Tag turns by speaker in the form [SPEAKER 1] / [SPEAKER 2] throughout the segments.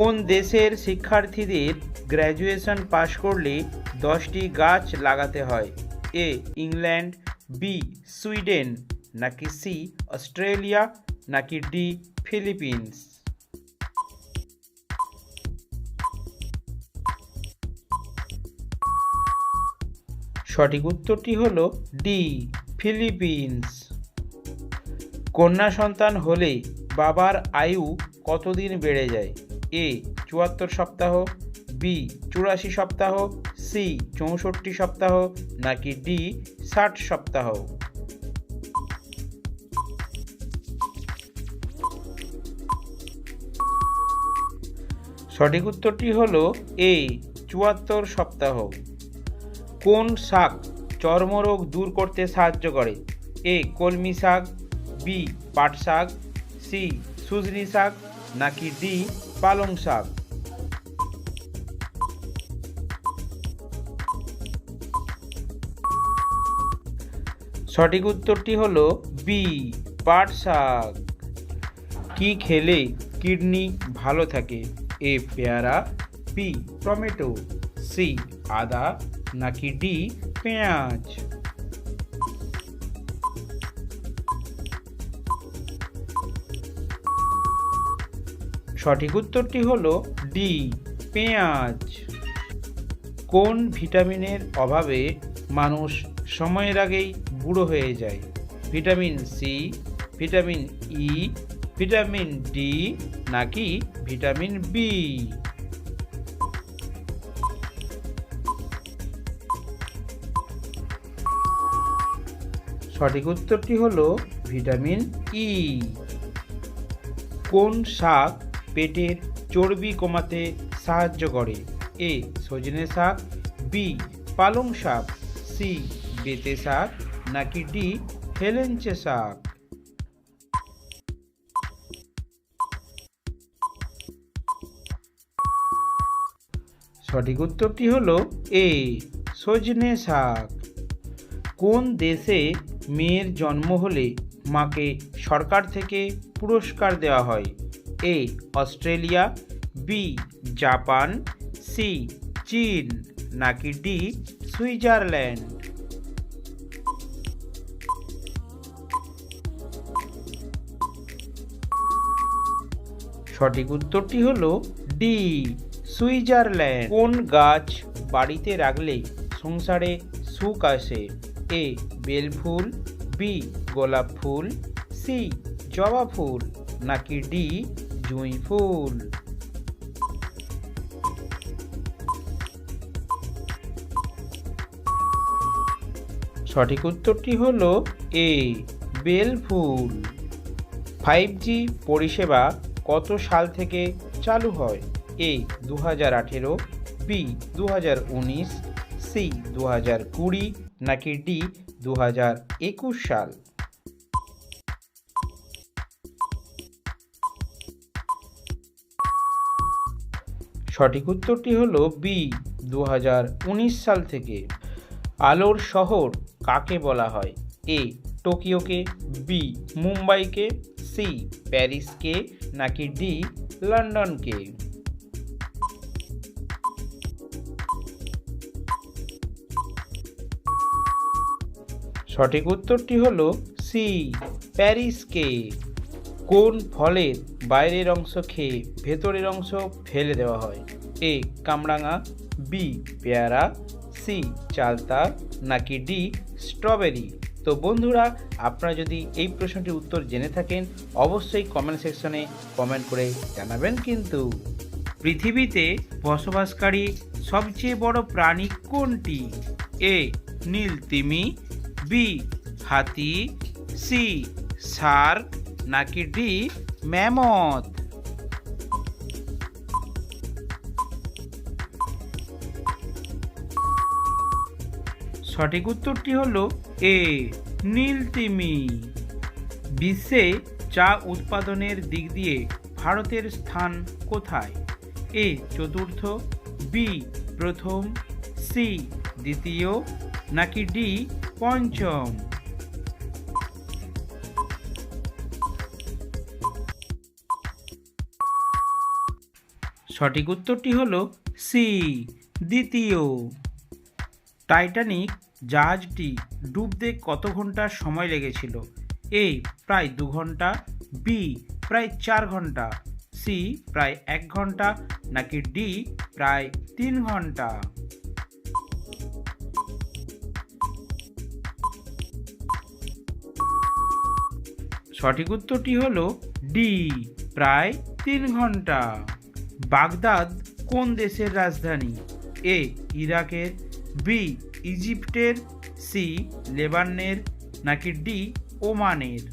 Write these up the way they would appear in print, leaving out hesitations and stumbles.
[SPEAKER 1] কোন দেশের শিক্ষার্থীদের গ্র্যাজুয়েশন পাশ করলে 10টি গাছ লাগাতে হয়? এ ইংল্যান্ড, বি সুইডেন, নাকি সি অস্ট্রেলিয়া, নাকি ডি ফিলিপিন্স? সঠিক উত্তরটি হলো ডি ফিলিপিন্স। কন্যা সন্তান হলে বাবার আয়ু কতদিন বেড়ে যায়? এ 74 সপ্তাহ, বি 84 সপ্তাহ, সি 64 সপ্তাহ, নাকি ডি 60 সপ্তাহ? সঠিক উত্তরটি হলো এ 74 সপ্তাহ। কোন শাক চর্মরোগ দূর করতে সাহায্য করে? এ কলমি শাক, বি পাট শাক, সি সুজনি শাক, নাকি ডি পালং শাক? সঠিক উত্তরটি হলো বি পাট শাক। কি খেলে কিডনি ভালো থাকে? এ পেয়ারা, বি টমেটো, সি আদা, নাকি ডি পেঁয়াজ? সঠিক উত্তরটি হলো ডি পেঁয়াজ। কোন ভিটামিনের অভাবে মানুষ সময়ের আগেই বুড়ো হয়ে যায়? Vitamin C, vitamin E, vitamin D, নাকি ভিটামিন বি? সঠিক উত্তরটি হলো ভিটামিন ই। কোন শাক পেটের চর্বি কমাতে সাহায্য করে? এ সজনে শাক, বি পালং শাক, সি বেতে শাক, নাকি ডি হেলেঞ্চে শাক? সঠিক উত্তরটি হলো এ সজনে শাক। কোন দেশে মেয়ের জন্ম হলে মাকে সরকার থেকে পুরস্কার দেওয়া হয়? A Australia, B Japan, C চীন, নাকি ডি সুইজারল্যান্ড? সঠিক উত্তরটি হলো ডি সুইজারল্যান্ড। কোন গাছ বাড়িতে রাখলে সংসারে সুখ আসে? এ বেল ফুল, বি গোলাপ ফুল, সি জবা ফুল, নাকি ডি জুঁই ফুল? সঠিক উত্তরটি হলো এ বেল ফুল। 5G পরিষেবা কত সাল থেকে চালু হয়? এ 2018, বি 2019, সি 2020, নাকি ডি 2021 সাল? সঠিক উত্তরটি হলো বি 2019 সাল থেকে। আলোর শহর কাকে বলা হয়? এ টোকিওকে, বি মুম্বাইকে, সি প্যারিসকে, নাকি ডি লন্ডনকে? সঠিক উত্তরটি হলো সি প্যারিসকে। কোন ফলের বাইরের অংশ খেয়ে ভেতরের অংশ ফেলে দেওয়া হয়? এ কামরাঙা, বি পেয়ারা, সি চালতা, নাকি ডি স্ট্রবেরি? তো বন্ধুরা, আপনারা যদি এই প্রশ্নটির উত্তর জেনে থাকেন অবশ্যই কমেন্ট সেকশনে কমেন্ট করে জানাবেন। কিন্তু পৃথিবীতে বসবাসকারী সবচেয়ে বড় প্রাণী কোনটি? এ নীল তিমি, বি হাতি, সি শার্ক, নাকি ডি ম্যামথ? সঠিক উত্তরটি হলো এ নীল তিমি। বিশ্বে চা উৎপাদনের দিক দিয়ে ভারতের স্থান কোথায়? এ চতুর্থ, বি প্রথম, সি দ্বিতীয়, নাকি ডি পঞ্চম? সঠিক উত্তরটি হলো সি, দ্বিতীয়। টাইটানিক জাহাজটি ডুবতে কত ঘন্টা সময় লেগেছিল? এ প্রায় 2 ঘন্টা, বি প্রায় 4 ঘন্টা, সি প্রায় 1 ঘন্টা, নাকি ডি প্রায় 3 ঘন্টা? সঠিক উত্তরটি হলো ডি, প্রায় 3 ঘন্টা। বাগদাদ কোন দেশের রাজধানী? এ ইরাকের, বি ইজিপ্টের, সি লেবাননের, নাকি ডি ওমানের?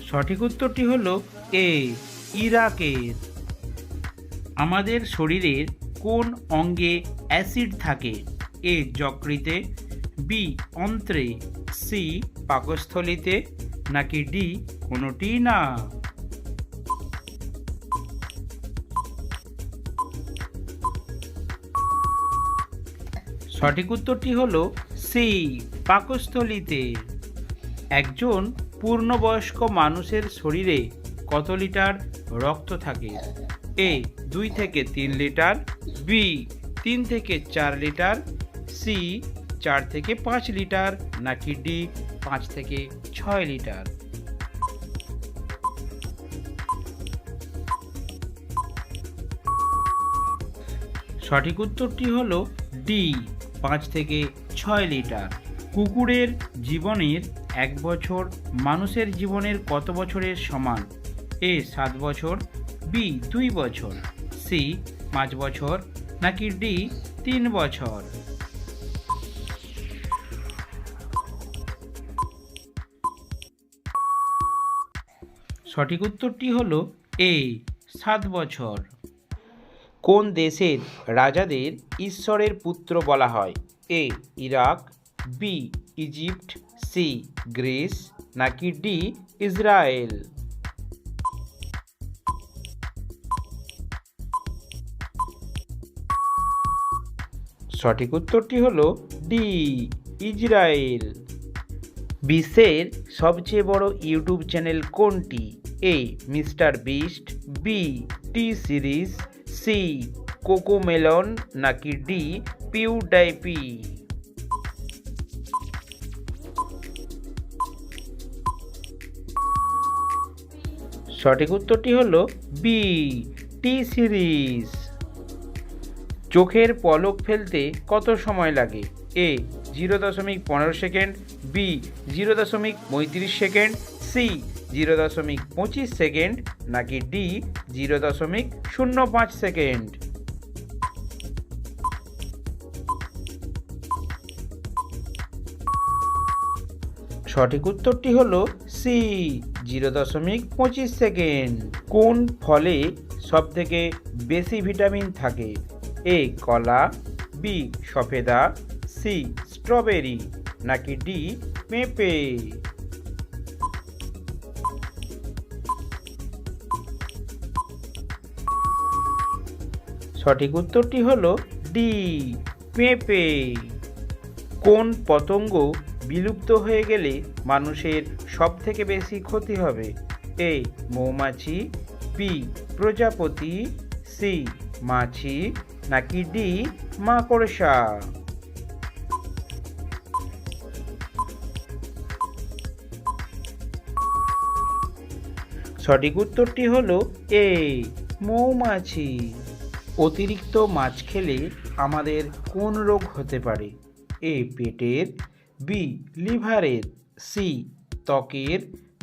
[SPEAKER 1] সঠিক উত্তরটি হলো এ ইরাকের। আমাদের শরীরের কোন অঙ্গে অ্যাসিড থাকে? এ যকৃতে, বি অন্ত্রে, সি পাকস্থলীতে, নাকি ডি কোনোটিই না? সঠিক উত্তরটি হলো সি, পাকস্থলীতে। একজন পূর্ণবয়স্ক মানুষের শরীরে কত লিটার রক্ত থাকে? এ 2 থেকে 3 লিটার, বি 3 থেকে 4 লিটার, সি 4 থেকে 5 লিটার, নাকি ডি 5 থেকে 6 লিটার? সঠিক উত্তরটি হলো ডি, 5 থেকে 6 লিটার। কুকুরের জীবনের 1 বছর মানুষের জীবনের কত বছরের সমান? এ 7 বছর, বি 2 বছর, সি 5 বছর, নাকি ডি 3 বছর? সঠিক উত্তরটি হলো এ 7 বছর। কোন দেশের রাজাদের ঈশ্বরের পুত্র বলা হয়? A Iraq, B Egypt, C Greece, নাকি ডি ইসরায়েল? সঠিক উত্তরটি হলো ডি ইসরায়েল। বিশ্বের সবচেয়ে বড় ইউটিউব চ্যানেল কোনটি? A Mister Beast, B T Series, C Cocomelon, নাকি ডি পিউডাইপি? সঠিক উত্তরটি হলো বি টি সিরিজ। চোখের পলক ফেলতে কত সময় লাগে? A 0.15 second, B 0.35 second, C 0.25 second, নাকি ডি 0.05 সেকেন্ড? সঠিক উত্তরটি হলো সি 0.25 সেকেন্ড। কোন ফলে সবথেকে বেশি ভিটামিন থাকে? এ কলা, বি সফেদা, সি স্ট্রবেরি, নাকি ডি পেঁপে? সঠিক উত্তরটি হলো ডি পেঁপে। কোন পতঙ্গ বিলুপ্ত হয়ে গেলে মানুষের সবথেকে বেশি ক্ষতি হবে? এ মৌমাছি, বি প্রজাপতি, সি মাছি, নাকি ডি মাকড়সা? সঠিক উত্তরটি হলো এ মৌমাছি। অতিরিক্ত মাছ খেলে আমাদের কোন রোগ হতে পারে? এ পেটের, বি লিভারের, সি ত্বকের,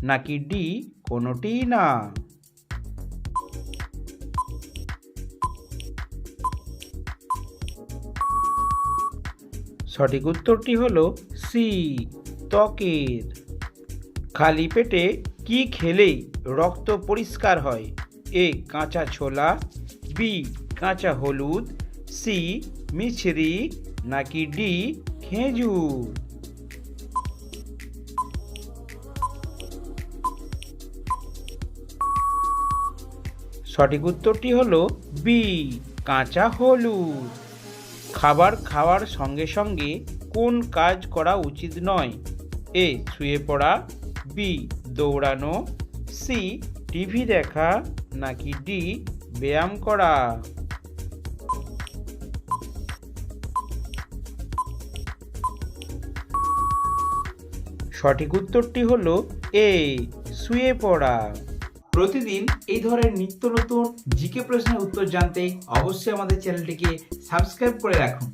[SPEAKER 1] নাকি ডি কোনোটিই না? সঠিক উত্তরটি হলো সি ত্বকের। খালি পেটে কি খেলেই রক্ত পরিষ্কার হয়? এ কাঁচা ছোলা, বি কাঁচা হলুদ, সি মিছরি, নাকি ডি খেজুর? সঠিক উত্তরটি হলো বি কাঁচা হলুদ। খাবার খাওয়ার সঙ্গে সঙ্গে কোন কাজ করা উচিত নয়? এ শুয়ে পড়া, বি দৌড়ানো, সি টিভি দেখা, নাকি ডি ব্যায়াম করা? সঠিক উত্তরটি হলো এ শুয়ে পড়া। প্রতিদিন এই ধরনের নিত্য নতুন জিকে প্রশ্নের উত্তর জানতে অবশ্যই আমাদের চ্যানেলটিকে সাবস্ক্রাইব করে রাখুন।